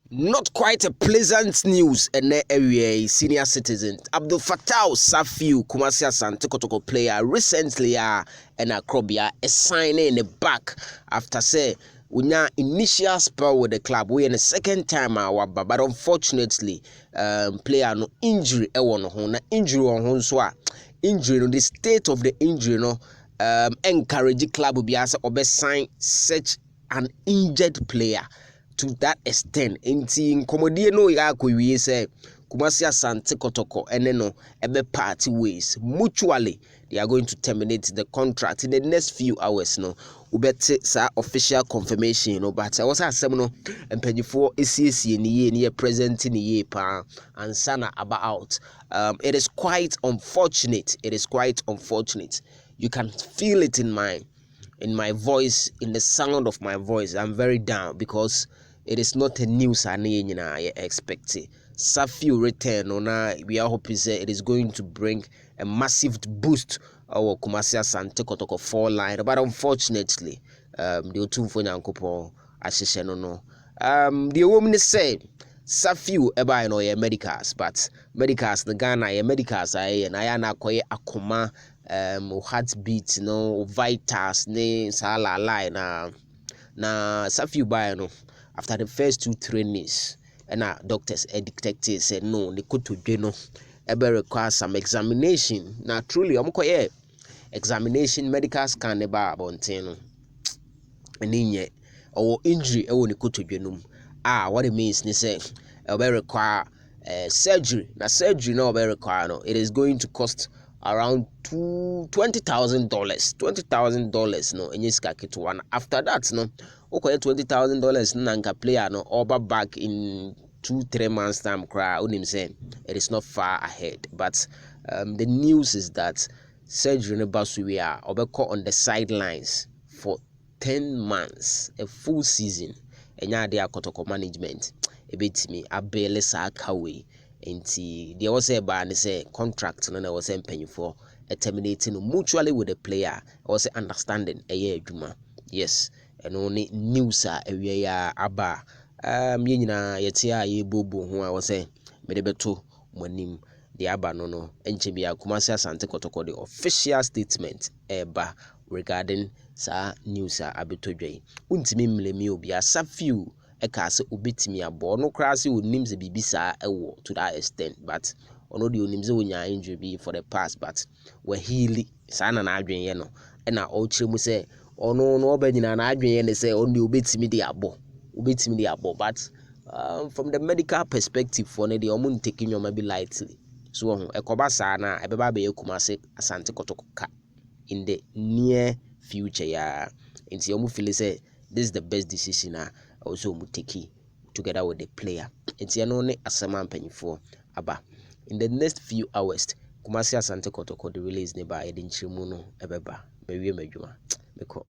Not quite a pleasant news in the area. Senior citizen Abdul Fattah Safiu, Kumasi Asante Kotoko player, recently and Akrobia is signing in the back after say unya initial spell with the club. We in the second time but unfortunately player no injury na injury on so injury no the state of the injury no encourage club be as obe sign such an injured player to that extent. Inti nkomodie no ya akɔwie sɛ Kumasi Asante Kotoko ene no ebe party ways. Mutually they are going to terminate the contract in the next few hours no. Ubete sa official confirmation no, but I was asem no mpanyifo esiesie ni ye ni present ni ye pa ansana about. It is quite unfortunate. It is quite unfortunate. You can feel it in my voice, in the sound of my voice. I'm very down because it is not a news I expect. Safiu return we are hoping it is going to bring a massive boost our Kumasi Asante Kotoko 4 line, but unfortunately the two for Nyankopo Ashishe no. The woman said Safiu eba no medicals, but medicals the Ghana medicals and I na koye akoma heartbeat no vitals ne sala line na Safiu buy no after the first 2 trainings and doctors detectives said no they could to no ever require some examination. Now truly koye examination medical scan eba abonteno and or injury ne koto dwenum what it means ni say will require surgery. Now surgery no will require no, it is going to cost around $20,000. $20,000 no enye sika keto one. After that no okoye $20,000 na nka player no over back in 2-3 months time cry unim say it is not far ahead. But the news is that surgery no basu we are obeko on the sidelines for 10 months, a full season. Enya de Kotoko management ebetimi abele sa akawe enti there was a ban say contract no na was mpanyfo terminating mutually with the player. Was understanding adwuma. Yes, and only news awie ya aba ye nyina yete a ye bobo ho a was say mede beto monim the aba no enche bia Kumasi Asante Kotoko the official statement eba regarding sa news abetodwe untimi mlemi obi Safiu eka se obetimi abo no kra se onim se bibisa ewo to that extent, but ono de onim se onya injury be for the past, but we heal sa na adwen ye no e na o kire mu se ono no oba nyina na adwen ye ne se ono obetimi de abo but from the medical perspective for ne de omo taking your maybe lightly, so ekoba sa na ebeba be Kumasi Asante Kotoko ka in the near future nti omu feel say this is the best decision also omu take together with the player. Nti no ne asema mpanyifo aba in the next few hours Kumasi Asante Kotoko the release ne ba edinchirimu no ebeba mewie madwuma meko